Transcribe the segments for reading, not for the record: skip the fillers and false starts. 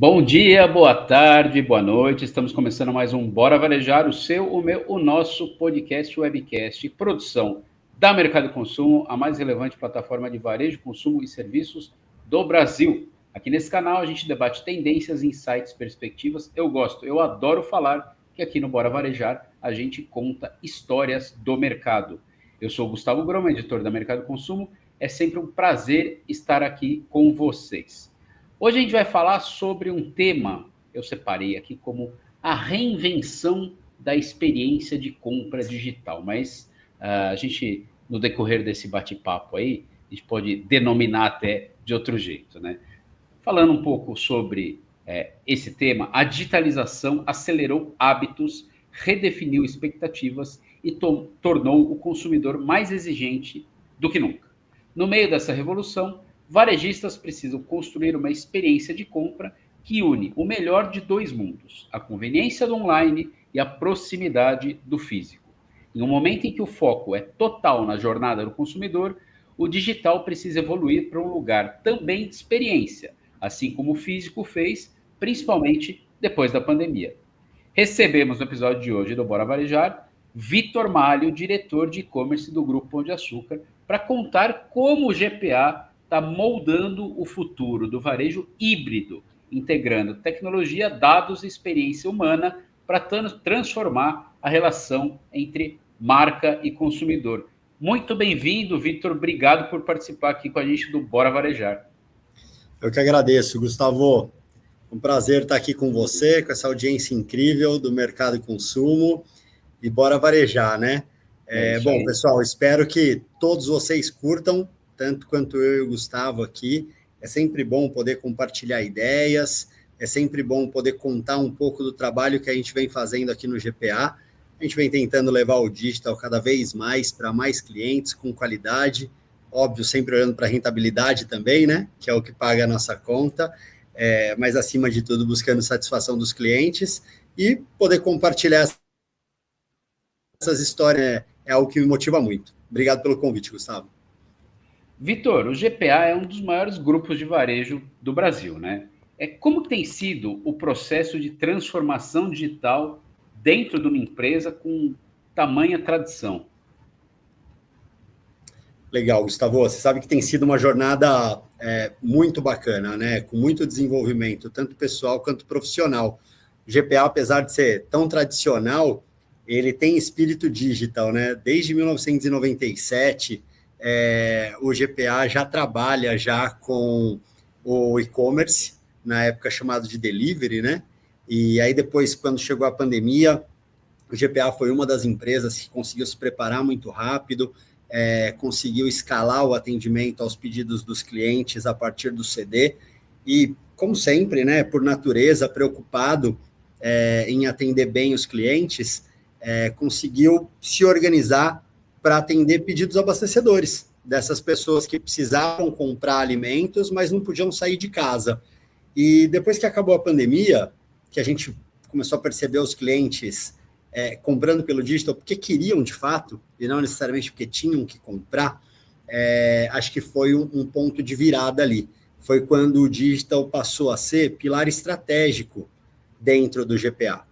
Bom dia, boa tarde, boa noite. Estamos começando mais um Bora Varejar, o seu, o meu, o nosso podcast, webcast, produção da Mercado Consumo, a mais relevante plataforma de varejo, consumo e serviços do Brasil. Aqui nesse canal a gente debate tendências, insights, perspectivas. Eu adoro falar que aqui no Bora Varejar a gente conta histórias do mercado. Eu sou o Gustavo Groma, editor da Mercado Consumo. É sempre um prazer estar aqui com vocês. Hoje a gente vai falar sobre um tema, eu separei aqui como a reinvenção da experiência de compra digital, mas a gente, no decorrer desse bate-papo aí, a gente pode denominar até de outro jeito, né? Falando um pouco sobre esse tema, a digitalização acelerou hábitos, redefiniu expectativas e tornou o consumidor mais exigente do que nunca. No meio dessa revolução, varejistas precisam construir uma experiência de compra que une o melhor de dois mundos, a conveniência do online e a proximidade do físico. Em um momento em que o foco é total na jornada do consumidor, o digital precisa evoluir para um lugar também de experiência, assim como o físico fez, principalmente depois da pandemia. Recebemos no episódio de hoje do Bora Varejar Vitor Malho, diretor de e-commerce do Grupo Pão de Açúcar, para contar como o GPA está moldando o futuro do varejo híbrido, integrando tecnologia, dados e experiência humana para transformar a relação entre marca e consumidor. Muito bem-vindo, Vitor. Obrigado por participar aqui com a gente do Bora Varejar. Eu que agradeço, Gustavo. Um prazer estar aqui com você, com essa audiência incrível do Mercado e Consumo. E bora varejar, né? Bom, pessoal, espero que todos vocês curtam, tanto quanto eu e o Gustavo aqui. É sempre bom poder compartilhar ideias, é sempre bom poder contar um pouco do trabalho que a gente vem fazendo aqui no GPA. A gente vem tentando levar o digital cada vez mais para mais clientes, com qualidade, óbvio, sempre olhando para a rentabilidade também, né? Que é o que paga a nossa conta, mas acima de tudo buscando satisfação dos clientes e poder compartilhar essas histórias é algo que me motiva muito. Obrigado pelo convite, Gustavo. Vitor, o GPA é um dos maiores grupos de varejo do Brasil, né? Como tem sido o processo de transformação digital dentro de uma empresa com tamanha tradição? Legal, Gustavo. Você sabe que tem sido uma jornada muito bacana, né? Com muito desenvolvimento, tanto pessoal quanto profissional. O GPA, apesar de ser tão tradicional, ele tem espírito digital, né? Desde 1997, o GPA já trabalha já com o e-commerce, na época chamado de delivery, né? E aí depois, quando chegou a pandemia, o GPA foi uma das empresas que conseguiu se preparar muito rápido, conseguiu escalar o atendimento aos pedidos dos clientes a partir do CD e, como sempre, né, por natureza, preocupado em atender bem os clientes, conseguiu se organizar para atender pedidos abastecedores dessas pessoas que precisavam comprar alimentos, mas não podiam sair de casa. E depois que acabou a pandemia, que a gente começou a perceber os clientes comprando pelo digital porque queriam de fato, e não necessariamente porque tinham que comprar, acho que foi um ponto de virada ali. Foi quando o digital passou a ser pilar estratégico dentro do GPA.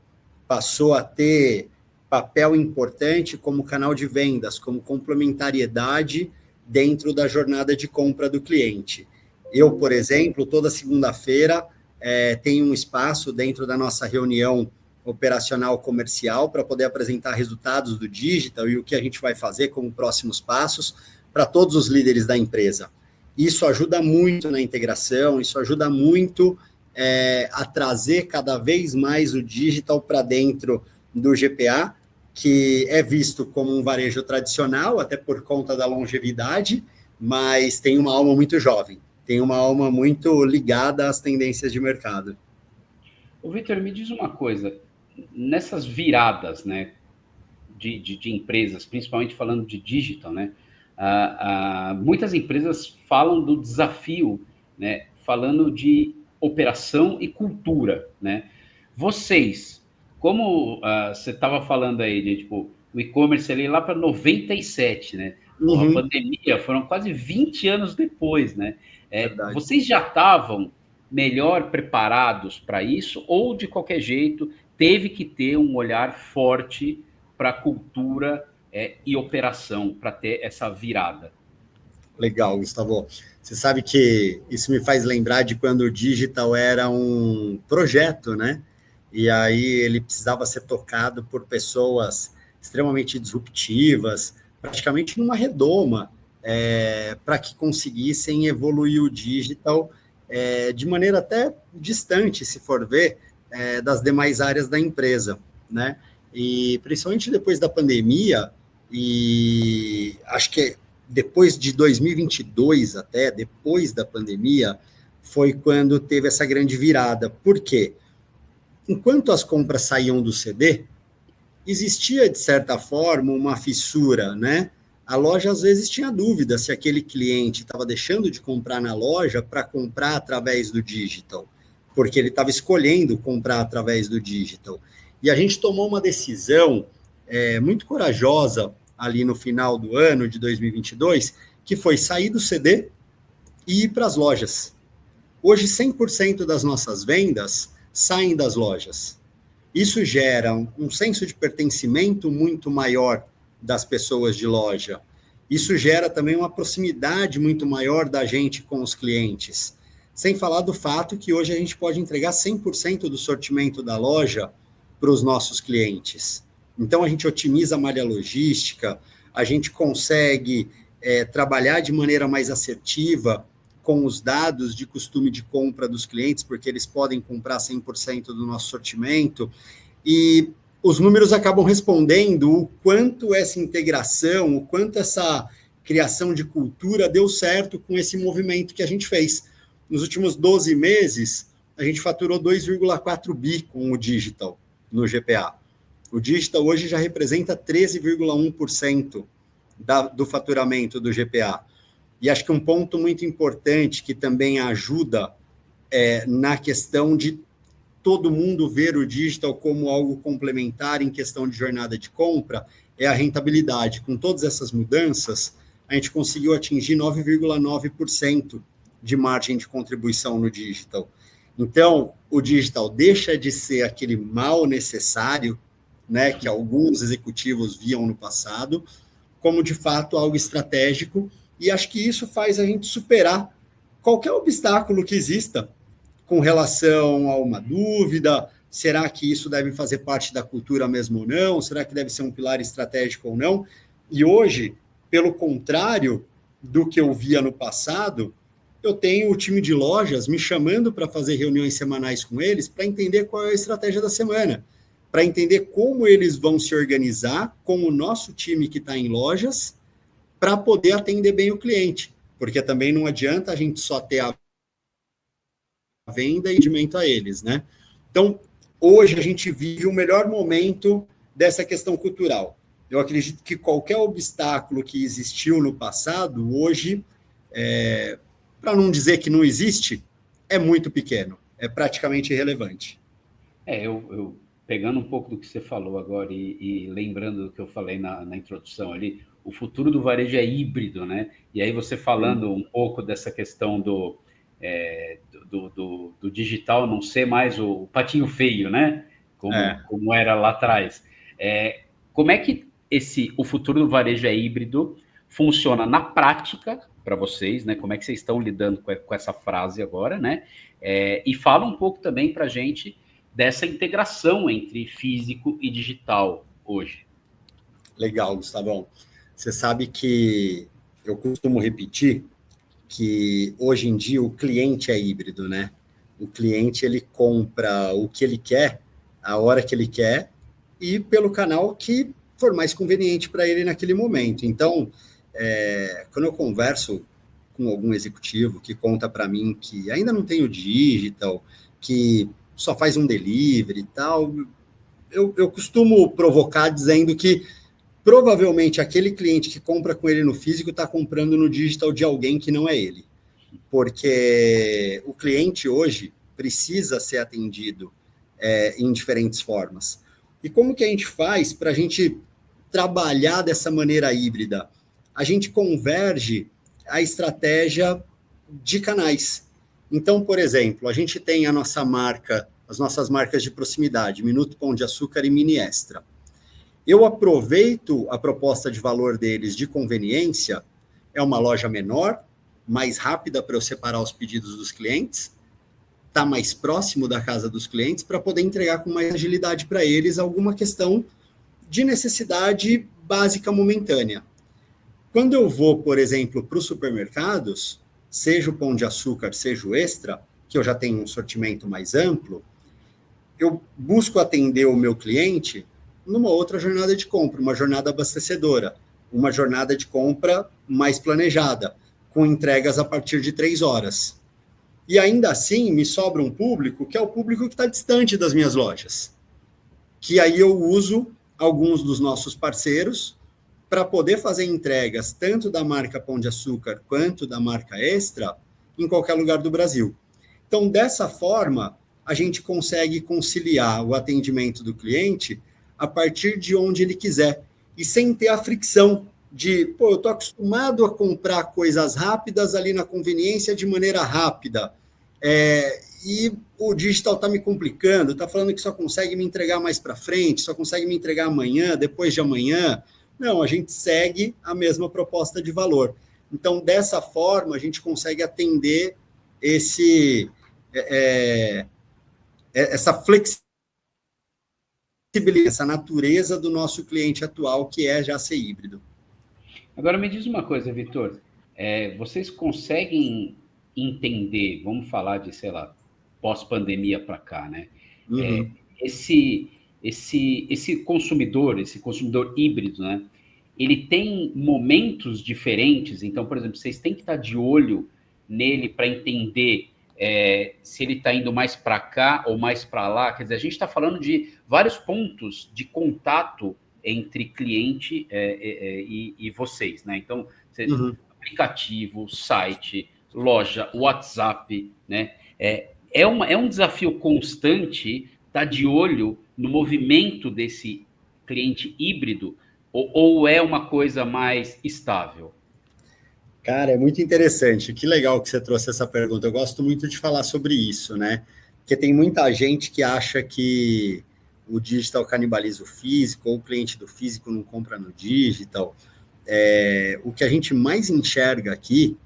Passou a ter papel importante como canal de vendas, como complementariedade dentro da jornada de compra do cliente. Eu, por exemplo, toda segunda-feira tenho um espaço dentro da nossa reunião operacional comercial para poder apresentar resultados do digital e o que a gente vai fazer como próximos passos para todos os líderes da empresa. Isso ajuda muito na integração, isso ajuda muito a trazer cada vez mais o digital para dentro do GPA, que é visto como um varejo tradicional, até por conta da longevidade, mas tem uma alma muito jovem, tem uma alma muito ligada às tendências de mercado. O Vitor, me diz uma coisa, nessas viradas, né, de empresas, principalmente falando de digital, né, muitas empresas falam do desafio, né, falando de operação e cultura, né? Vocês, como você estava falando aí de tipo o e-commerce ali lá para 97, né? A pandemia foram quase 20 anos depois, né? Vocês já estavam melhor preparados para isso, ou de qualquer jeito teve que ter um olhar forte para a cultura e operação, para ter essa virada? Legal, Gustavo. Você sabe que isso me faz lembrar de quando o digital era um projeto, né? E aí ele precisava ser tocado por pessoas extremamente disruptivas, praticamente numa redoma, para que conseguissem evoluir o digital de maneira até distante, se for ver, das demais áreas da empresa, né? E principalmente depois da pandemia, e acho que depois de 2022 até, depois da pandemia, foi quando teve essa grande virada. Por quê? Enquanto as compras saíam do CD, existia, de certa forma, uma fissura, né? A loja, às vezes, tinha dúvida se aquele cliente estava deixando de comprar na loja para comprar através do digital, porque ele estava escolhendo comprar através do digital. E a gente tomou uma decisão muito corajosa ali no final do ano de 2022, que foi sair do CD e ir para as lojas. Hoje, 100% das nossas vendas saem das lojas. Isso gera um senso de pertencimento muito maior das pessoas de loja. Isso gera também uma proximidade muito maior da gente com os clientes. Sem falar do fato que hoje a gente pode entregar 100% do sortimento da loja para os nossos clientes. Então, a gente otimiza a malha logística, a gente consegue trabalhar de maneira mais assertiva com os dados de costume de compra dos clientes, porque eles podem comprar 100% do nosso sortimento, e os números acabam respondendo o quanto essa integração, o quanto essa criação de cultura deu certo com esse movimento que a gente fez. Nos últimos 12 meses, a gente faturou 2,4 bi com o digital no GPA. O digital hoje já representa 13,1% do faturamento do GPA. E acho que um ponto muito importante que também ajuda na questão de todo mundo ver o digital como algo complementar em questão de jornada de compra é a rentabilidade. Com todas essas mudanças, a gente conseguiu atingir 9,9% de margem de contribuição no digital. Então, o digital deixa de ser aquele mal necessário, né, que alguns executivos viam no passado, como de fato algo estratégico, e acho que isso faz a gente superar qualquer obstáculo que exista com relação a uma dúvida, será que isso deve fazer parte da cultura mesmo ou não? Será que deve ser um pilar estratégico ou não? E hoje, pelo contrário do que eu via no passado, eu tenho o time de lojas me chamando para fazer reuniões semanais com eles para entender qual é a estratégia da semana, para entender como eles vão se organizar com o nosso time que está em lojas para poder atender bem o cliente, porque também não adianta a gente só ter a venda e atendimento a eles, né? Então, hoje a gente vive o melhor momento dessa questão cultural. Eu acredito que qualquer obstáculo que existiu no passado, hoje, para não dizer que não existe, é muito pequeno, é praticamente irrelevante. Eu pegando um pouco do que você falou agora e lembrando do que eu falei na introdução ali, o futuro do varejo é híbrido, né? E aí você falando um pouco dessa questão do digital não ser mais o patinho feio, né? Como era lá atrás. Como é que o futuro do varejo é híbrido funciona na prática para vocês, né? Como é que vocês estão lidando com essa frase agora, né? E fala um pouco também para a gente dessa integração entre físico e digital hoje. Legal, Gustavão. Você sabe que eu costumo repetir que hoje em dia o cliente é híbrido, né? O cliente, ele compra o que ele quer, a hora que ele quer e pelo canal que for mais conveniente para ele naquele momento. Então, quando eu converso com algum executivo que conta para mim que ainda não tem o digital, que só faz um delivery e tal, eu costumo provocar dizendo que provavelmente aquele cliente que compra com ele no físico está comprando no digital de alguém que não é ele. Porque o cliente hoje precisa ser atendido em diferentes formas. E como que a gente faz para a gente trabalhar dessa maneira híbrida? A gente converge a estratégia de canais. Então, por exemplo, a gente tem a nossa marca, as nossas marcas de proximidade, Minuto Pão de Açúcar e Mini Extra. Eu aproveito a proposta de valor deles de conveniência, é uma loja menor, mais rápida para eu separar os pedidos dos clientes, está mais próximo da casa dos clientes para poder entregar com mais agilidade para eles alguma questão de necessidade básica momentânea. Quando eu vou, por exemplo, para os supermercados, seja o Pão de Açúcar, seja o Extra, que eu já tenho um sortimento mais amplo, eu busco atender o meu cliente numa outra jornada de compra, uma jornada abastecedora, uma jornada de compra mais planejada, com entregas a partir de 3 horas. E ainda assim, me sobra um público que é o público que está distante das minhas lojas, que aí eu uso alguns dos nossos parceiros para poder fazer entregas tanto da marca Pão de Açúcar quanto da marca Extra em qualquer lugar do Brasil. Então, dessa forma, a gente consegue conciliar o atendimento do cliente a partir de onde ele quiser e sem ter a fricção de, eu estou acostumado a comprar coisas rápidas ali na conveniência de maneira rápida, e o digital está me complicando, está falando que só consegue me entregar mais para frente, só consegue me entregar amanhã, depois de amanhã. Não, a gente segue a mesma proposta de valor. Então, dessa forma, a gente consegue atender essa flexibilidade, essa natureza do nosso cliente atual, que é já ser híbrido. Agora, me diz uma coisa, Vitor. Vocês conseguem entender, vamos falar de, sei lá, pós-pandemia para cá, né? Uhum. Esse consumidor híbrido, né? Ele tem momentos diferentes. Então, por exemplo, vocês têm que estar de olho nele para entender se ele está indo mais para cá ou mais para lá. Quer dizer, a gente está falando de vários pontos de contato entre cliente e vocês, né? Então, aplicativo, site, loja, WhatsApp, né? É um desafio constante estar de olho no movimento desse cliente híbrido, ou é uma coisa mais estável? Cara, é muito interessante. Que legal que você trouxe essa pergunta. Eu gosto muito de falar sobre isso, né? Porque tem muita gente que acha que o digital canibaliza o físico, ou o cliente do físico não compra no digital. O que a gente mais enxerga aqui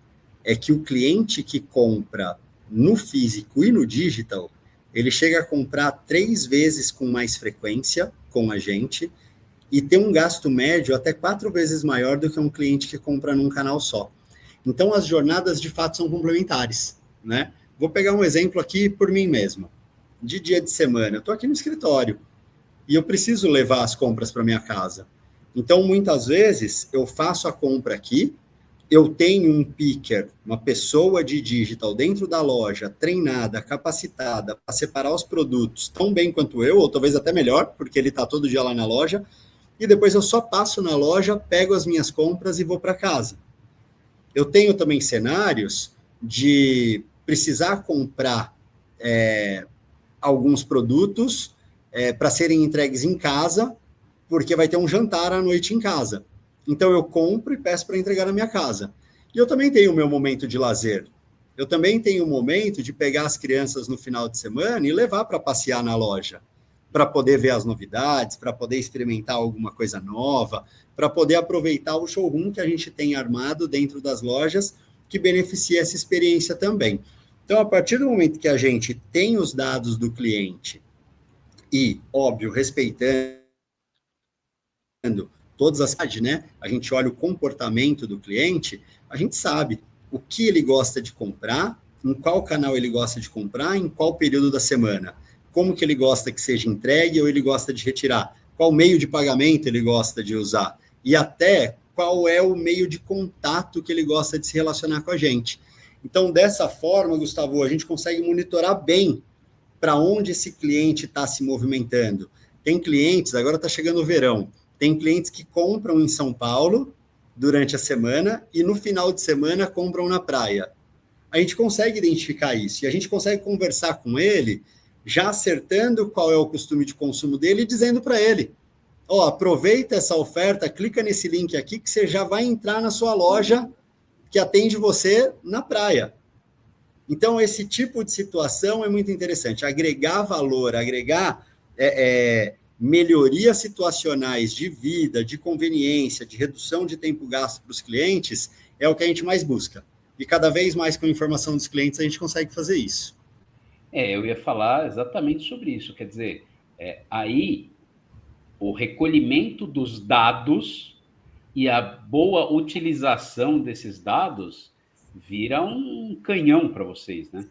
é que o cliente que compra no físico e no digital, ele chega a comprar 3 vezes com mais frequência com a gente e tem um gasto médio até 4 vezes maior do que um cliente que compra num canal só. Então, as jornadas, de fato, são complementares, né? Vou pegar um exemplo aqui por mim mesmo. De dia de semana, eu estou aqui no escritório e eu preciso levar as compras para minha casa. Então, muitas vezes, eu faço a compra aqui, eu tenho um picker, uma pessoa de digital dentro da loja, treinada, capacitada, para separar os produtos tão bem quanto eu, ou talvez até melhor, porque ele está todo dia lá na loja, e depois eu só passo na loja, pego as minhas compras e vou para casa. Eu tenho também cenários de precisar comprar alguns produtos para serem entregues em casa, porque vai ter um jantar à noite em casa. Então, eu compro e peço para entregar na minha casa. E eu também tenho o meu momento de lazer. Eu também tenho o momento de pegar as crianças no final de semana e levar para passear na loja, para poder ver as novidades, para poder experimentar alguma coisa nova, para poder aproveitar o showroom que a gente tem armado dentro das lojas, que beneficia essa experiência também. Então, a partir do momento que a gente tem os dados do cliente e, óbvio, respeitando todas as, né? A gente olha o comportamento do cliente, a gente sabe o que ele gosta de comprar, em qual canal ele gosta de comprar, em qual período da semana, como que ele gosta que seja entregue ou ele gosta de retirar, qual meio de pagamento ele gosta de usar e até qual é o meio de contato que ele gosta de se relacionar com a gente. Então, dessa forma, Gustavo, a gente consegue monitorar bem para onde esse cliente está se movimentando. Tem clientes, agora está chegando o verão, tem clientes que compram em São Paulo durante a semana e no final de semana compram na praia. A gente consegue identificar isso e a gente consegue conversar com ele, já acertando qual é o costume de consumo dele e dizendo para ele, aproveita essa oferta, clica nesse link aqui que você já vai entrar na sua loja que atende você na praia. Então, esse tipo de situação é muito interessante. Agregar valor, agregar melhorias situacionais de vida, de conveniência, de redução de tempo gasto para os clientes, é o que a gente mais busca. E cada vez mais com a informação dos clientes a gente consegue fazer isso. Eu ia falar exatamente sobre isso. Quer dizer, aí o recolhimento dos dados e a boa utilização desses dados vira um canhão para vocês, né?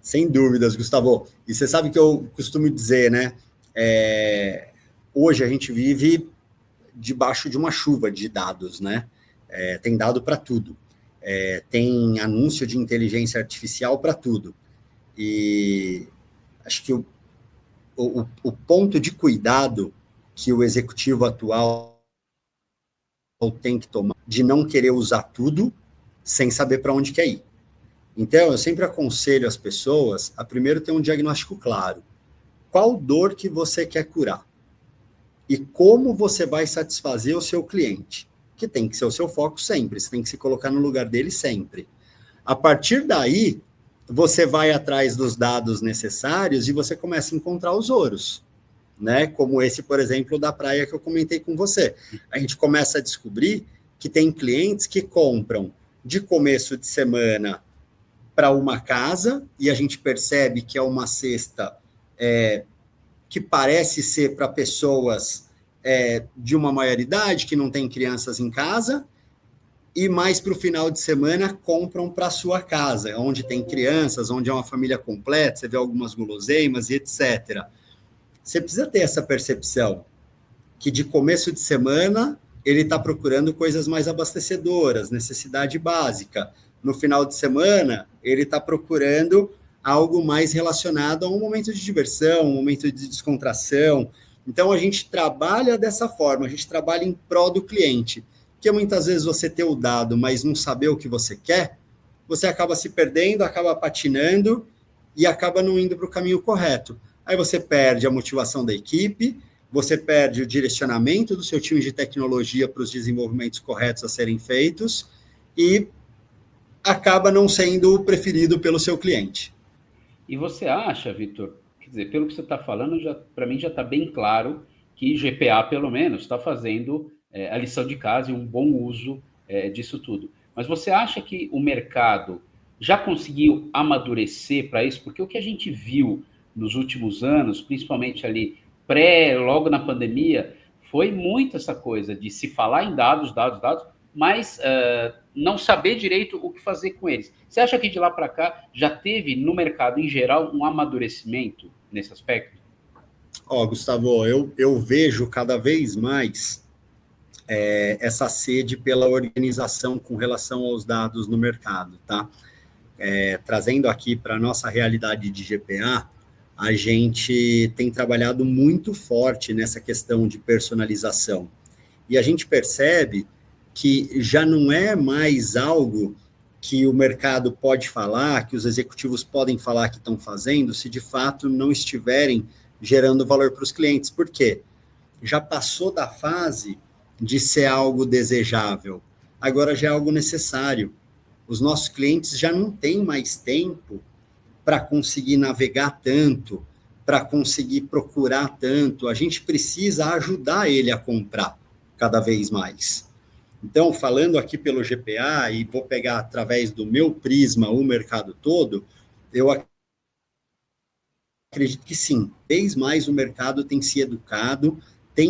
Sem dúvidas, Gustavo. E você sabe que eu costumo dizer, né? Hoje a gente vive debaixo de uma chuva de dados, né? Tem dado para tudo. Tem anúncio de inteligência artificial para tudo. E acho que o ponto de cuidado que o executivo atual tem que tomar de não querer usar tudo sem saber para onde quer ir. Então, eu sempre aconselho as pessoas a primeiro ter um diagnóstico claro. Qual dor que você quer curar? E como você vai satisfazer o seu cliente? Que tem que ser o seu foco sempre, você tem que se colocar no lugar dele sempre. A partir daí, você vai atrás dos dados necessários e você começa a encontrar os ouros, né? Como esse, por exemplo, da praia que eu comentei com você. A gente começa a descobrir que tem clientes que compram de começo de semana para uma casa, e a gente percebe que é uma cesta que parece ser para pessoas de uma maioridade, que não tem crianças em casa, e mais para o final de semana compram para a sua casa, onde tem crianças, onde é uma família completa, você vê algumas guloseimas e etc. Você precisa ter essa percepção que de começo de semana ele está procurando coisas mais abastecedoras, necessidade básica. No final de semana, ele está procurando algo mais relacionado a um momento de diversão, um momento de descontração. Então, a gente trabalha dessa forma, a gente trabalha em prol do cliente, porque muitas vezes você ter o dado, mas não saber o que você quer, você acaba se perdendo, acaba patinando e acaba não indo para o caminho correto. Aí você perde a motivação da equipe, você perde o direcionamento do seu time de tecnologia para os desenvolvimentos corretos a serem feitos e acaba não sendo o preferido pelo seu cliente. E você acha, Vitor, quer dizer, pelo que você está falando, para mim já está bem claro que GPA, pelo menos, está fazendo a lição de casa e um bom uso disso tudo. Mas você acha que o mercado já conseguiu amadurecer para isso? Porque o que a gente viu nos últimos anos, principalmente ali logo na pandemia, foi muito essa coisa de se falar em dados, mas não saber direito o que fazer com eles. Você acha que de lá para cá já teve no mercado em geral um amadurecimento nesse aspecto? Gustavo, eu vejo cada vez mais essa sede pela organização com relação aos dados no mercado, tá? Trazendo aqui para a nossa realidade de GPA, a gente tem trabalhado muito forte nessa questão de personalização. E a gente percebe que já não é mais algo que o mercado pode falar, que os executivos podem falar que estão fazendo, se de fato não estiverem gerando valor para os clientes. Por quê? Já passou da fase de ser algo desejável, agora já é algo necessário. Os nossos clientes já não têm mais tempo para conseguir navegar tanto, para conseguir procurar tanto. A gente precisa ajudar ele a comprar cada vez mais. Então, falando aqui pelo GPA, e vou pegar através do meu prisma o mercado todo, eu acredito que sim, cada vez mais o mercado tem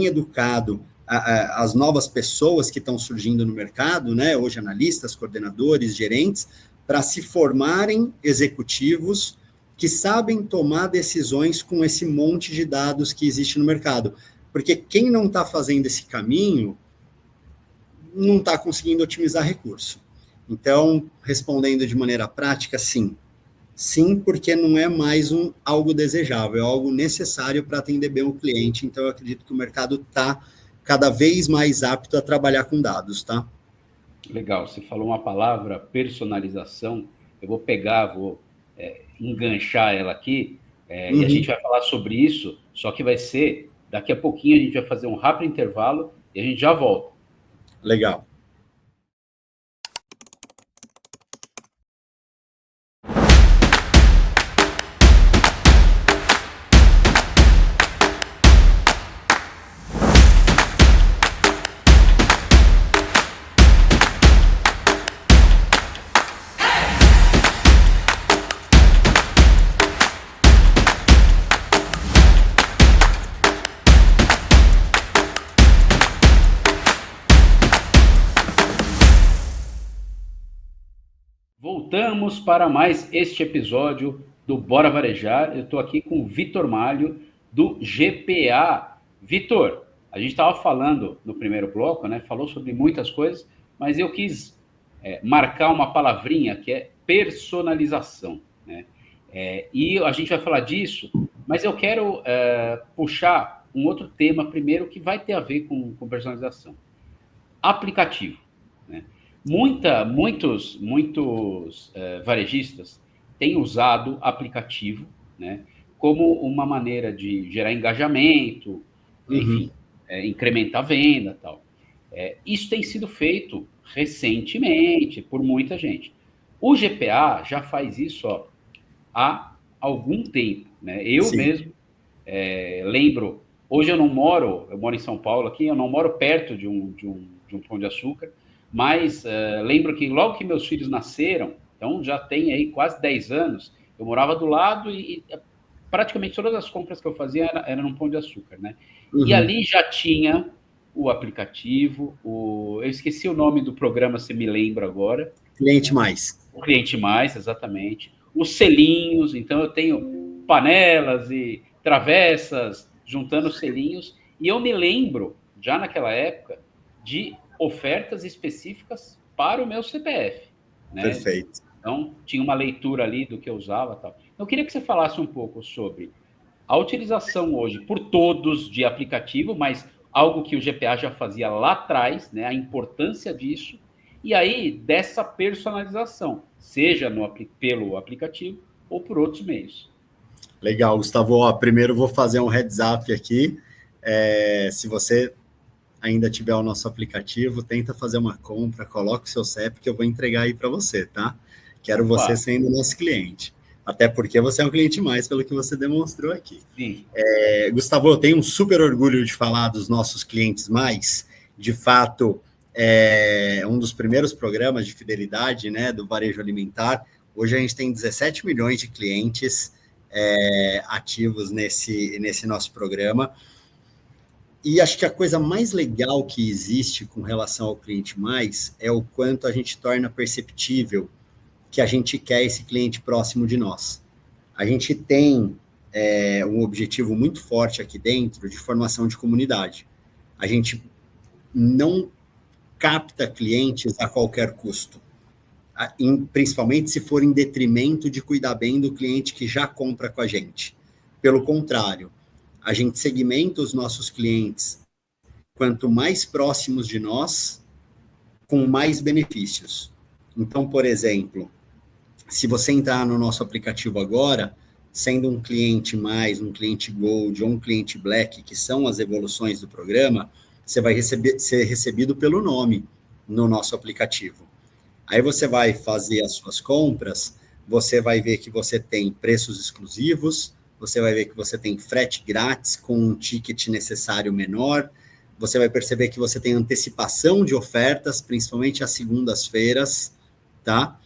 educado as novas pessoas que estão surgindo no mercado, né? Hoje analistas, coordenadores, gerentes, para se formarem executivos que sabem tomar decisões com esse monte de dados que existe no mercado. Porque quem não está fazendo esse caminho não está conseguindo otimizar recurso. Então, respondendo de maneira prática, sim. Sim, porque não é mais algo desejável, é algo necessário para atender bem o cliente. Então, eu acredito que o mercado está cada vez mais apto a trabalhar com dados, tá? Legal, você falou uma palavra, personalização. Eu vou enganchar ela aqui, e a gente vai falar sobre isso, só que vai ser, daqui a pouquinho a gente vai fazer um rápido intervalo e a gente já volta. Legal. voltamos para mais este episódio do Bora Varejar. Eu estou aqui com o Vitor Malho, do GPA. Vitor, a gente estava falando no primeiro bloco, né? Falou sobre muitas coisas, mas eu quis marcar uma palavrinha que é personalização, né? E a gente vai falar disso, mas eu quero puxar um outro tema primeiro que vai ter a ver com personalização. Aplicativo, né? Muitos varejistas têm usado aplicativo, né, como uma maneira de gerar engajamento, enfim, incrementar a venda e tal. Isso tem sido feito recentemente por muita gente. O GPA já faz isso há algum tempo, né? Eu Sim. mesmo lembro, hoje eu moro em São Paulo aqui, eu não moro perto de um Pão de Açúcar, mas lembro que logo que meus filhos nasceram, então já tem aí quase 10 anos, eu morava do lado e praticamente todas as compras que eu fazia eram no Pão de Açúcar, né? E ali já tinha o aplicativo, eu esqueci o nome do programa, você me lembra agora? Cliente Mais. O Cliente Mais, exatamente. Os selinhos, então eu tenho panelas e travessas, juntando selinhos, e eu me lembro, já naquela época, de ofertas específicas para o meu CPF, né? Perfeito. Então, tinha uma leitura ali do que eu usava e tal. Eu queria que você falasse um pouco sobre a utilização hoje por todos de aplicativo, mas algo que o GPA já fazia lá atrás, né? A importância disso, e aí dessa personalização, seja pelo aplicativo ou por outros meios. Legal, Gustavo. Primeiro vou fazer um heads up aqui. Se você ainda tiver o nosso aplicativo, tenta fazer uma compra, coloca o seu CEP que eu vou entregar aí para você, tá? Quero você sendo nosso cliente. Até porque você é um cliente mais, pelo que você demonstrou aqui. Sim. Gustavo, eu tenho um super orgulho de falar dos nossos clientes mais. De fato, é um dos primeiros programas de fidelidade, né, do varejo alimentar. Hoje a gente tem 17 milhões de clientes ativos nesse nosso programa. E acho que a coisa mais legal que existe com relação ao cliente mais é o quanto a gente torna perceptível que a gente quer esse cliente próximo de nós. A gente tem um objetivo muito forte aqui dentro de formação de comunidade. A gente não capta clientes a qualquer custo, principalmente se for em detrimento de cuidar bem do cliente que já compra com a gente. Pelo contrário, a gente segmenta os nossos clientes quanto mais próximos de nós, com mais benefícios. Então, por exemplo, se você entrar no nosso aplicativo agora, sendo um cliente mais, um cliente Gold ou um cliente Black, que são as evoluções do programa, você vai ser recebido pelo nome no nosso aplicativo. Aí você vai fazer as suas compras, você vai ver que você tem preços exclusivos, você vai ver que você tem frete grátis com um ticket necessário menor, você vai perceber que você tem antecipação de ofertas, principalmente às segundas-feiras, tá?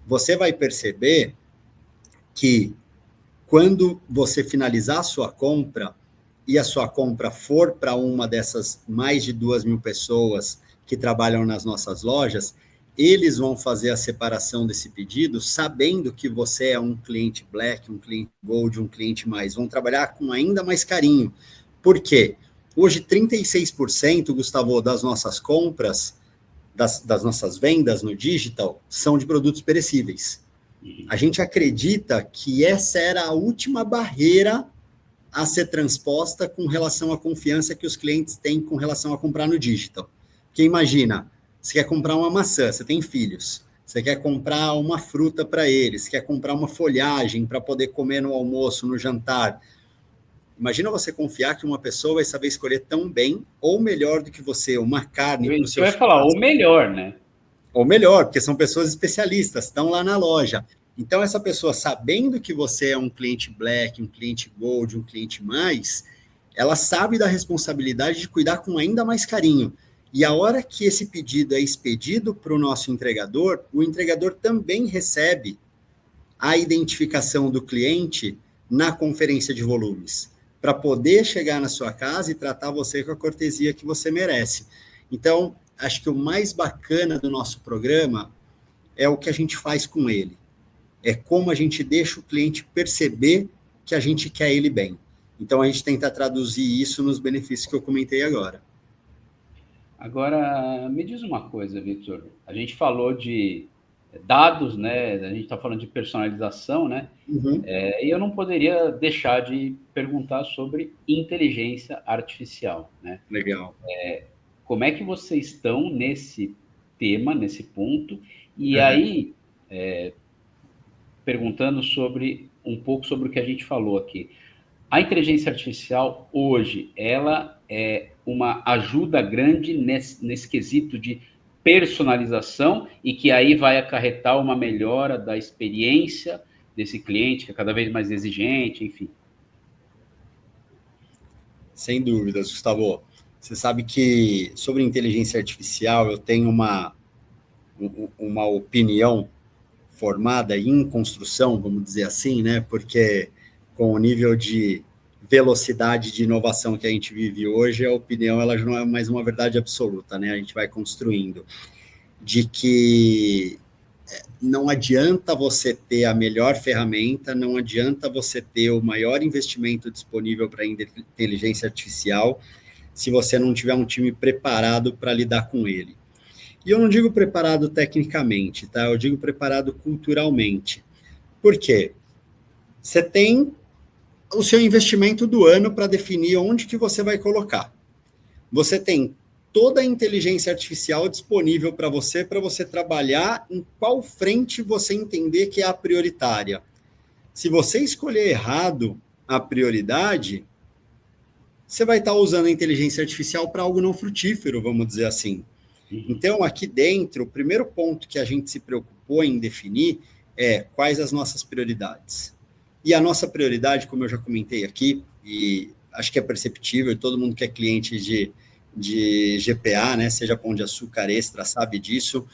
Você vai perceber que quando você finalizar a sua compra e a sua compra for para uma dessas mais de 2.000 pessoas que trabalham nas nossas lojas, eles vão fazer a separação desse pedido sabendo que você é um cliente Black, um cliente Gold, um cliente mais. Vão trabalhar com ainda mais carinho. Por quê? Hoje, 36%, Gustavo, das nossas compras, das nossas vendas no digital, são de produtos perecíveis. A gente acredita que essa era a última barreira a ser transposta com relação à confiança que os clientes têm com relação a comprar no digital. Porque imagina, você quer comprar uma maçã, você tem filhos, você quer comprar uma fruta para eles, quer comprar uma folhagem para poder comer no almoço, no jantar. Imagina você confiar que uma pessoa vai saber escolher tão bem ou melhor do que você, uma carne para o seu filho. Você vai falar, ou melhor, né? Ou melhor, porque são pessoas especialistas, estão lá na loja. Então, essa pessoa, sabendo que você é um cliente Black, um cliente Gold, um cliente mais, ela sabe da responsabilidade de cuidar com ainda mais carinho. E a hora que esse pedido é expedido para o nosso entregador, o entregador também recebe a identificação do cliente na conferência de volumes, para poder chegar na sua casa e tratar você com a cortesia que você merece. Então, acho que o mais bacana do nosso programa é o que a gente faz com ele. É como a gente deixa o cliente perceber que a gente quer ele bem. Então, a gente tenta traduzir isso nos benefícios que eu comentei agora. Agora, me diz uma coisa, Victor. A gente falou de dados, né? A gente está falando de personalização, né? Uhum. E eu não poderia deixar de perguntar sobre inteligência artificial, né? Legal. Como é que vocês estão nesse tema, nesse ponto? E aí, perguntando sobre um pouco sobre o que a gente falou aqui. A inteligência artificial hoje, ela é uma ajuda grande nesse quesito de personalização e que aí vai acarretar uma melhora da experiência desse cliente, que é cada vez mais exigente, enfim. Sem dúvidas, Gustavo. Você sabe que sobre inteligência artificial eu tenho uma opinião formada em construção, vamos dizer assim, né? Porque com o nível de velocidade de inovação que a gente vive hoje, a opinião ela já não é mais uma verdade absoluta, né? A gente vai construindo de que não adianta você ter a melhor ferramenta, não adianta você ter o maior investimento disponível para inteligência artificial se você não tiver um time preparado para lidar com ele. E eu não digo preparado tecnicamente, tá? Eu digo preparado culturalmente. Por quê? Você tem o seu investimento do ano para definir onde que você vai colocar. Você tem toda a inteligência artificial disponível para você trabalhar em qual frente você entender que é a prioritária. Se você escolher errado a prioridade, você vai estar usando a inteligência artificial para algo não frutífero, vamos dizer assim. Então, aqui dentro, o primeiro ponto que a gente se preocupou em definir é quais as nossas prioridades. E a nossa prioridade, como eu já comentei aqui, e acho que é perceptível, todo mundo que é cliente de GPA, né, seja Pão de Açúcar Extra, sabe disso,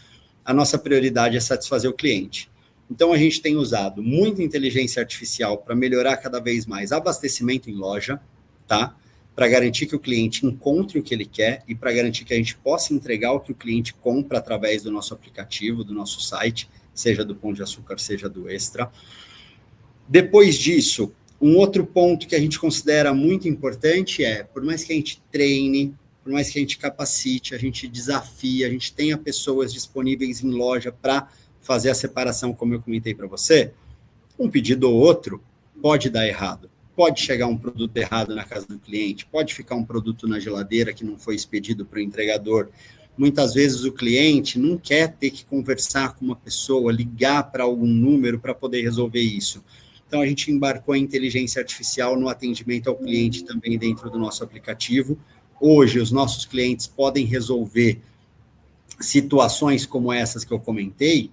a nossa prioridade é satisfazer o cliente. Então, a gente tem usado muita inteligência artificial para melhorar cada vez mais abastecimento em loja, tá? Para garantir que o cliente encontre o que ele quer e para garantir que a gente possa entregar o que o cliente compra através do nosso aplicativo, do nosso site, seja do Pão de Açúcar, seja do Extra. Depois disso, um outro ponto que a gente considera muito importante é, por mais que a gente treine, por mais que a gente capacite, a gente desafie, a gente tenha pessoas disponíveis em loja para fazer a separação, como eu comentei para você, um pedido ou outro pode dar errado. Pode chegar um produto errado na casa do cliente, pode ficar um produto na geladeira que não foi expedido para o entregador. Muitas vezes o cliente não quer ter que conversar com uma pessoa, ligar para algum número para poder resolver isso. Então, a gente embarcou a inteligência artificial no atendimento ao cliente também dentro do nosso aplicativo. Hoje, os nossos clientes podem resolver situações como essas que eu comentei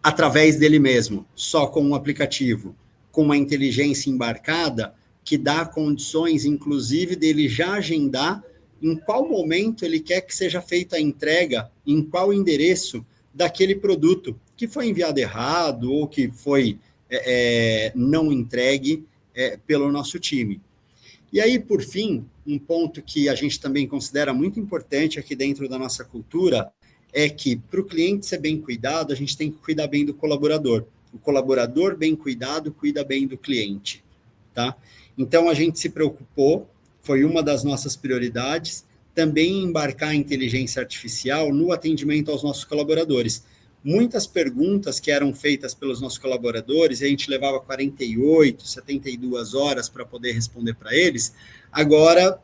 através dele mesmo, só com um aplicativo, com uma inteligência embarcada que dá condições, inclusive, dele já agendar em qual momento ele quer que seja feita a entrega, em qual endereço daquele produto que foi enviado errado ou que foi não entregue pelo nosso time. E aí, por fim, um ponto que a gente também considera muito importante aqui dentro da nossa cultura é que, para o cliente ser bem cuidado, a gente tem que cuidar bem do colaborador. O colaborador bem cuidado cuida bem do cliente, tá? Então, a gente se preocupou, foi uma das nossas prioridades, também embarcar a inteligência artificial no atendimento aos nossos colaboradores. Muitas perguntas que eram feitas pelos nossos colaboradores, e a gente levava 48, 72 horas para poder responder para eles, agora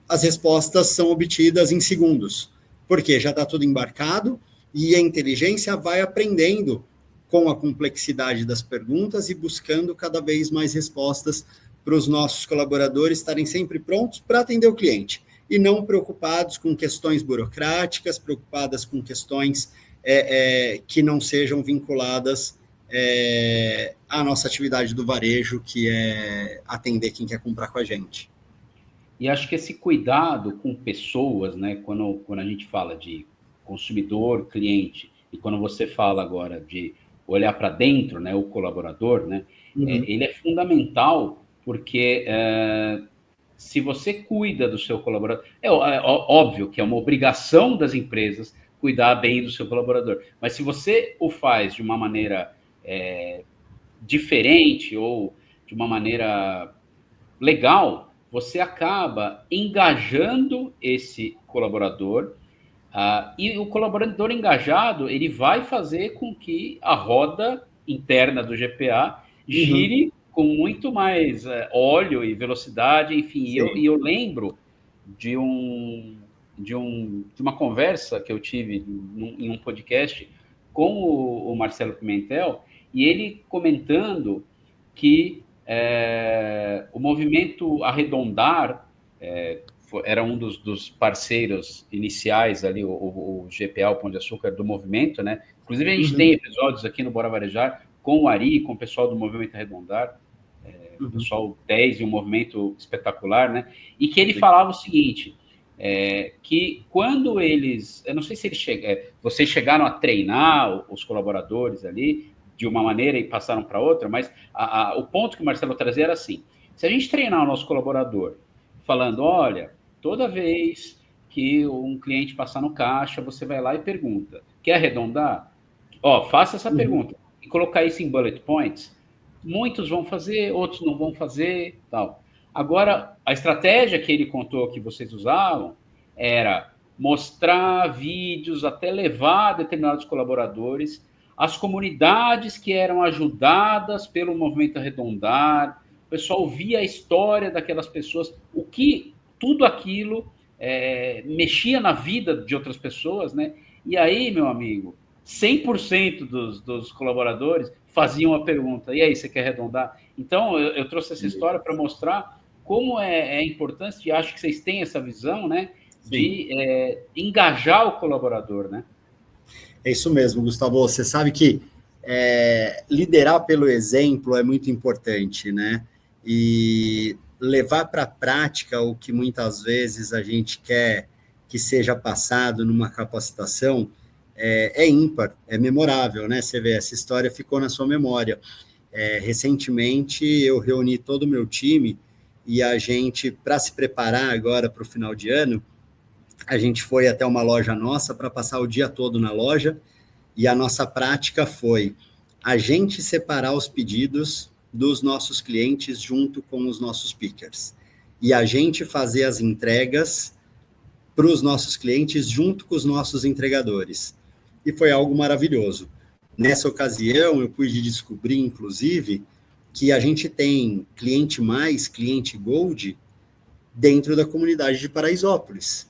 as respostas são obtidas em segundos, porque já está tudo embarcado e a inteligência vai aprendendo com a complexidade das perguntas e buscando cada vez mais respostas para os nossos colaboradores estarem sempre prontos para atender o cliente e não preocupados com questões burocráticas, preocupadas com questões que não sejam vinculadas à nossa atividade do varejo, que é atender quem quer comprar com a gente. E acho que esse cuidado com pessoas, né, quando a gente fala de consumidor, cliente, e quando você fala agora de olhar para dentro, né, o colaborador, né, ele é fundamental porque se você cuida do seu colaborador, é óbvio que é uma obrigação das empresas cuidar bem do seu colaborador. Mas se você o faz de uma maneira diferente ou de uma maneira legal, você acaba engajando esse colaborador, e o colaborador engajado, ele vai fazer com que a roda interna do GPA gire com muito mais óleo e velocidade, enfim. E eu lembro de uma conversa que eu tive em um podcast com o Marcelo Pimentel, e ele comentando que o movimento Arredondar era um dos parceiros iniciais ali, o GPA, o Pão de Açúcar, do movimento, né? Inclusive, a gente tem episódios aqui no Bora Varejar com o Ari, com o pessoal do movimento Arredondar, o pessoal 10 e um movimento espetacular, né? E que ele falava o seguinte, que quando eles... Eu não sei se vocês chegaram a treinar os colaboradores ali de uma maneira e passaram para outra, mas o ponto que o Marcelo trazia era assim, se a gente treinar o nosso colaborador falando, olha, toda vez que um cliente passar no caixa, você vai lá e pergunta, quer arredondar? Faça essa pergunta. E colocar isso em bullet points, muitos vão fazer, outros não vão fazer, tal. Agora, a estratégia que ele contou que vocês usavam era mostrar vídeos, até levar determinados colaboradores, as comunidades que eram ajudadas pelo movimento Arredondar, o pessoal via a história daquelas pessoas, tudo aquilo mexia na vida de outras pessoas, né? E aí, meu amigo, 100% dos colaboradores faziam a pergunta, e aí, você quer arredondar? Então, eu trouxe essa história para mostrar como é importante, e acho que vocês têm essa visão, né, de engajar o colaborador, né? É isso mesmo, Gustavo. Você sabe que liderar pelo exemplo é muito importante, né? E levar para a prática o que muitas vezes a gente quer que seja passado numa capacitação é ímpar, é memorável, né? Você vê, essa história ficou na sua memória. Recentemente, eu reuni todo o meu time e a gente, para se preparar agora para o final de ano, a gente foi até uma loja nossa para passar o dia todo na loja, e a nossa prática foi a gente separar os pedidos dos nossos clientes junto com os nossos pickers, e a gente fazer as entregas para os nossos clientes junto com os nossos entregadores. E foi algo maravilhoso. Nessa ocasião, eu pude descobrir, inclusive, que a gente tem cliente mais, cliente Gold, dentro da comunidade de Paraisópolis.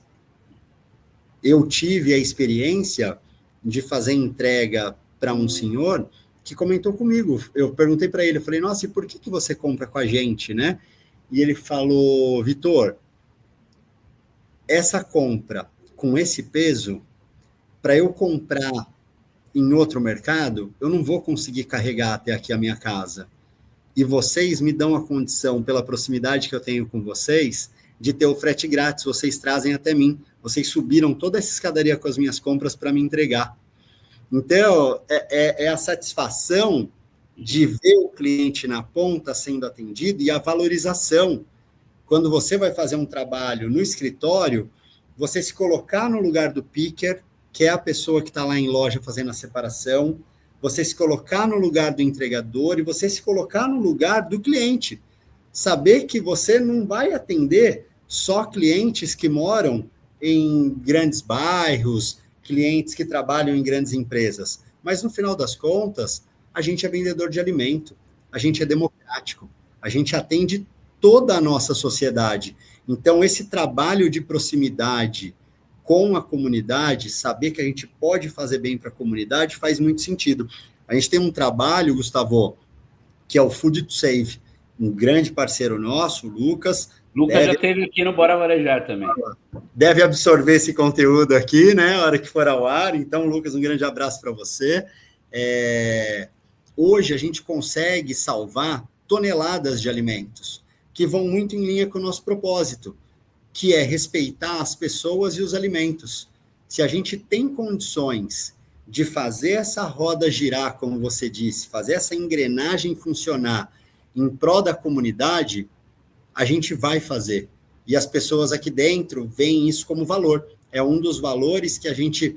Eu tive a experiência de fazer entrega para um senhor que comentou comigo. Eu perguntei para ele, eu falei, nossa, e por que você compra com a gente, né? E ele falou, Vitor, essa compra com esse peso, para eu comprar em outro mercado, eu não vou conseguir carregar até aqui a minha casa. E vocês me dão a condição, pela proximidade que eu tenho com vocês, de ter o frete grátis, vocês trazem até mim. Vocês subiram toda essa escadaria com as minhas compras para me entregar. Então, é a satisfação de ver o cliente na ponta sendo atendido e a valorização. Quando você vai fazer um trabalho no escritório, você se colocar no lugar do picker, que é a pessoa que está lá em loja fazendo a separação, você se colocar no lugar do entregador e você se colocar no lugar do cliente. Saber que você não vai atender só clientes que moram em grandes bairros, clientes que trabalham em grandes empresas, mas no final das contas, a gente é vendedor de alimento, a gente é democrático, a gente atende toda a nossa sociedade. Então, esse trabalho de proximidade com a comunidade, saber que a gente pode fazer bem para a comunidade, faz muito sentido. A gente tem um trabalho, Gustavo, que é o Food to Save, um grande parceiro nosso, o Lucas. Lucas já esteve aqui no Bora Varejar também. Deve absorver esse conteúdo aqui, né, a hora que for ao ar. Então, Lucas, um grande abraço para você. Hoje, a gente consegue salvar toneladas de alimentos, que vão muito em linha com o nosso propósito, que é respeitar as pessoas e os alimentos. Se a gente tem condições de fazer essa roda girar, como você disse, fazer essa engrenagem funcionar em prol da comunidade, a gente vai fazer. E as pessoas aqui dentro veem isso como valor. É um dos valores que a gente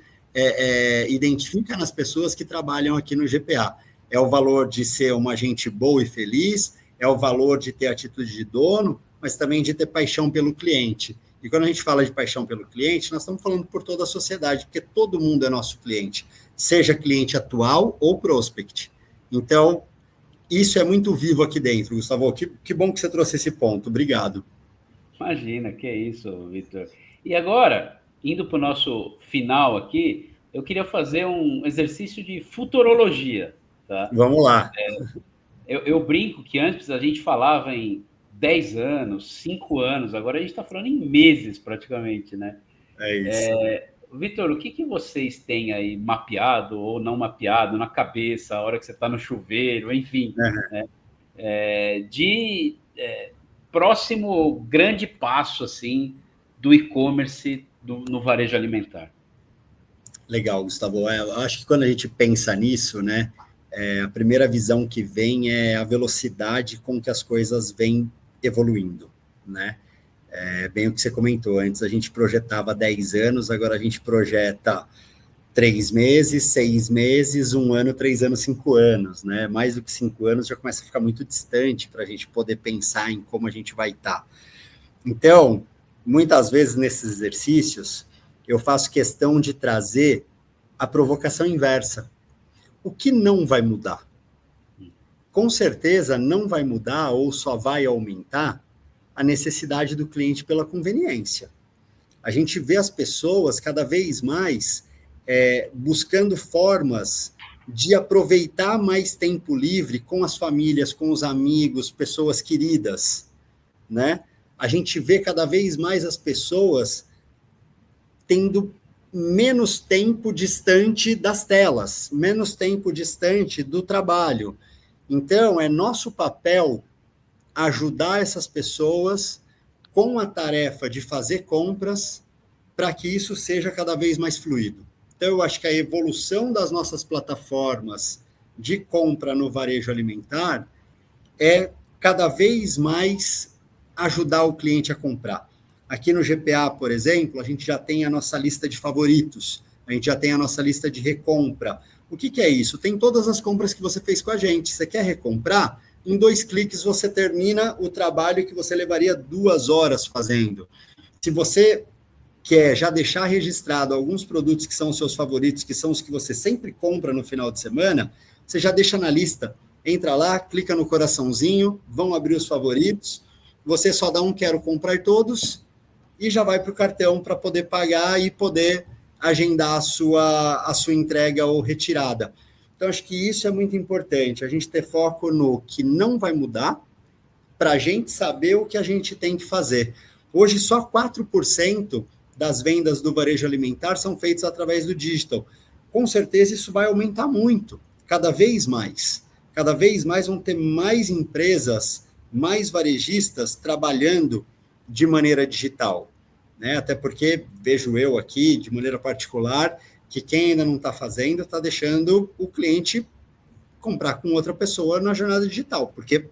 identifica nas pessoas que trabalham aqui no GPA. É o valor de ser uma gente boa e feliz, é o valor de ter atitude de dono, mas também de ter paixão pelo cliente. E quando a gente fala de paixão pelo cliente, nós estamos falando por toda a sociedade, porque todo mundo é nosso cliente, seja cliente atual ou prospect. Então, isso é muito vivo aqui dentro, Gustavo. Que bom que você trouxe esse ponto. Obrigado. Imagina, que é isso, Vitor. E agora, indo para o nosso final aqui, eu queria fazer um exercício de futurologia. Tá? Vamos lá. Eu brinco que antes a gente falava em 10 anos, 5 anos, agora a gente está falando em meses praticamente, né? É isso. Vitor, o que vocês têm aí mapeado ou não mapeado na cabeça, a hora que você está no chuveiro, enfim, né? De próximo grande passo assim do e-commerce no varejo alimentar? Legal, Gustavo. Eu acho que quando a gente pensa nisso, né, a primeira visão que vem é a velocidade com que as coisas vêm evoluindo, né? Bem o que você comentou, antes a gente projetava 10 anos, agora a gente projeta 3 meses, 6 meses, 1 ano, 3 anos, 5 anos, né? Mais do que 5 anos já começa a ficar muito distante para a gente poder pensar em como a gente vai estar. Então, muitas vezes nesses exercícios, eu faço questão de trazer a provocação inversa. O que não vai mudar? Com certeza não vai mudar ou só vai aumentar a necessidade do cliente pela conveniência. A gente vê as pessoas cada vez mais buscando formas de aproveitar mais tempo livre com as famílias, com os amigos, pessoas queridas, né? A gente vê cada vez mais as pessoas tendo menos tempo distante das telas, menos tempo distante do trabalho. Então, é nosso papel ajudar essas pessoas com a tarefa de fazer compras para que isso seja cada vez mais fluido. Então, eu acho que a evolução das nossas plataformas de compra no varejo alimentar é cada vez mais ajudar o cliente a comprar. Aqui no GPA, por exemplo, a gente já tem a nossa lista de favoritos, a gente já tem a nossa lista de recompra. O que é isso? Tem todas as compras que você fez com a gente. Você quer recomprar? Em 2 cliques você termina o trabalho que você levaria 2 horas fazendo. Se você quer já deixar registrado alguns produtos que são os seus favoritos, que são os que você sempre compra no final de semana, você já deixa na lista. Entra lá, clica no coraçãozinho, vão abrir os favoritos, você só dá um quero comprar todos e já vai para o cartão para poder pagar e poder agendar a sua entrega ou retirada. Então, acho que isso é muito importante, a gente ter foco no que não vai mudar, para a gente saber o que a gente tem que fazer. Hoje, só 4% das vendas do varejo alimentar são feitas através do digital. Com certeza, isso vai aumentar muito, cada vez mais. Cada vez mais vão ter mais empresas, mais varejistas trabalhando de maneira digital, né? Até porque vejo eu aqui, de maneira particular, que quem ainda não está fazendo está deixando o cliente comprar com outra pessoa na jornada digital, porque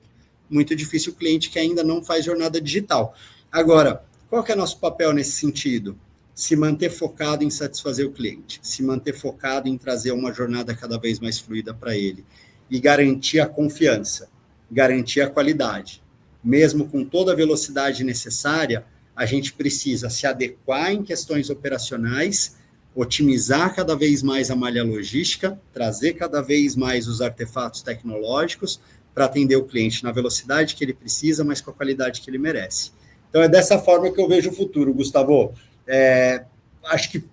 muito difícil o cliente que ainda não faz jornada digital. Agora, qual que é nosso papel nesse sentido? Se manter focado em satisfazer o cliente, se manter focado em trazer uma jornada cada vez mais fluida para ele e garantir a confiança, garantir a qualidade. Mesmo com toda a velocidade necessária, a gente precisa se adequar em questões operacionais, otimizar cada vez mais a malha logística, trazer cada vez mais os artefatos tecnológicos para atender o cliente na velocidade que ele precisa, mas com a qualidade que ele merece. Então, é dessa forma que eu vejo o futuro, Gustavo. Acho que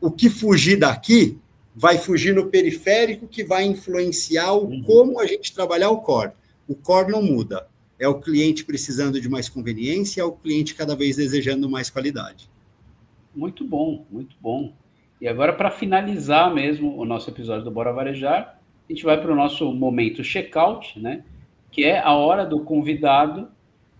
o que fugir daqui vai fugir no periférico, que vai influenciar como a gente trabalhar o core. O core não muda. É o cliente precisando de mais conveniência, é o cliente cada vez desejando mais qualidade. Muito bom, muito bom. E agora, para finalizar mesmo o nosso episódio do Bora Varejar, a gente vai para o nosso momento checkout, né? Que é a hora do convidado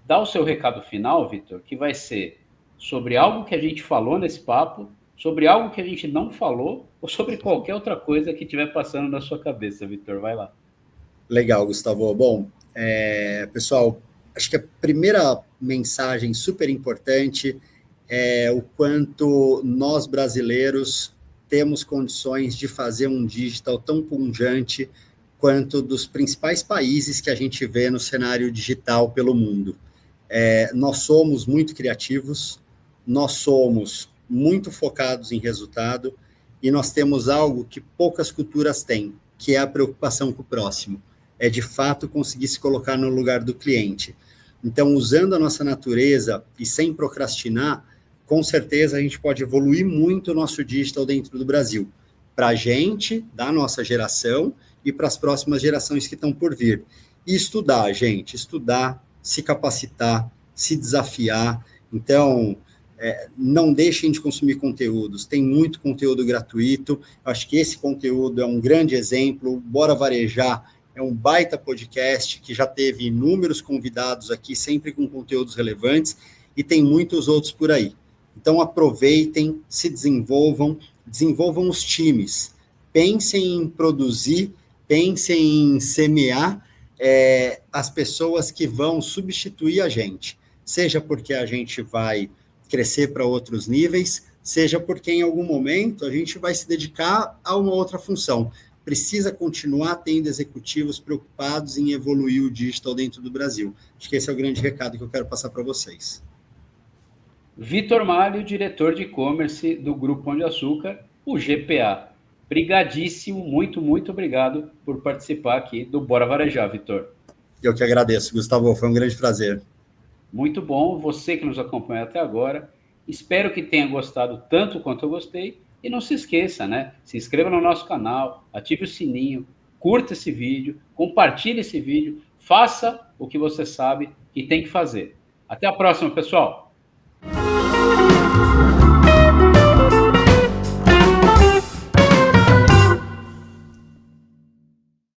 dar o seu recado final, Vitor, que vai ser sobre algo que a gente falou nesse papo, sobre algo que a gente não falou, ou sobre qualquer outra coisa que estiver passando na sua cabeça, Vitor. Vai lá. Legal, Gustavo. Bom, pessoal, acho que a primeira mensagem super importante é o quanto nós brasileiros temos condições de fazer um digital tão pujante quanto dos principais países que a gente vê no cenário digital pelo mundo. Nós somos muito criativos, nós somos muito focados em resultado e nós temos algo que poucas culturas têm, que é a preocupação com o próximo. É, de fato, conseguir se colocar no lugar do cliente. Então, usando a nossa natureza e sem procrastinar, com certeza a gente pode evoluir muito o nosso digital dentro do Brasil, para a gente, da nossa geração, e para as próximas gerações que estão por vir. E estudar, gente, estudar, se capacitar, se desafiar. Então, não deixem de consumir conteúdos, tem muito conteúdo gratuito, acho que esse conteúdo é um grande exemplo. Bora Varejar é um baita podcast que já teve inúmeros convidados aqui, sempre com conteúdos relevantes, e tem muitos outros por aí. Então, aproveitem, se desenvolvam os times, pensem em produzir, pensem em semear as pessoas que vão substituir a gente, seja porque a gente vai crescer para outros níveis, seja porque em algum momento a gente vai se dedicar a uma outra função. Precisa continuar tendo executivos preocupados em evoluir o digital dentro do Brasil. Acho que esse é o grande recado que eu quero passar para vocês. Vitor Malho, diretor de e-commerce do Grupo Pão de Açúcar, o GPA. Brigadíssimo, muito, muito obrigado por participar aqui do Bora Varejar, Vitor. Eu que agradeço, Gustavo, foi um grande prazer. Muito bom, você que nos acompanha até agora. Espero que tenha gostado tanto quanto eu gostei. E não se esqueça, né? Se inscreva no nosso canal, ative o sininho, curta esse vídeo, compartilhe esse vídeo, faça o que você sabe que tem que fazer. Até a próxima, pessoal!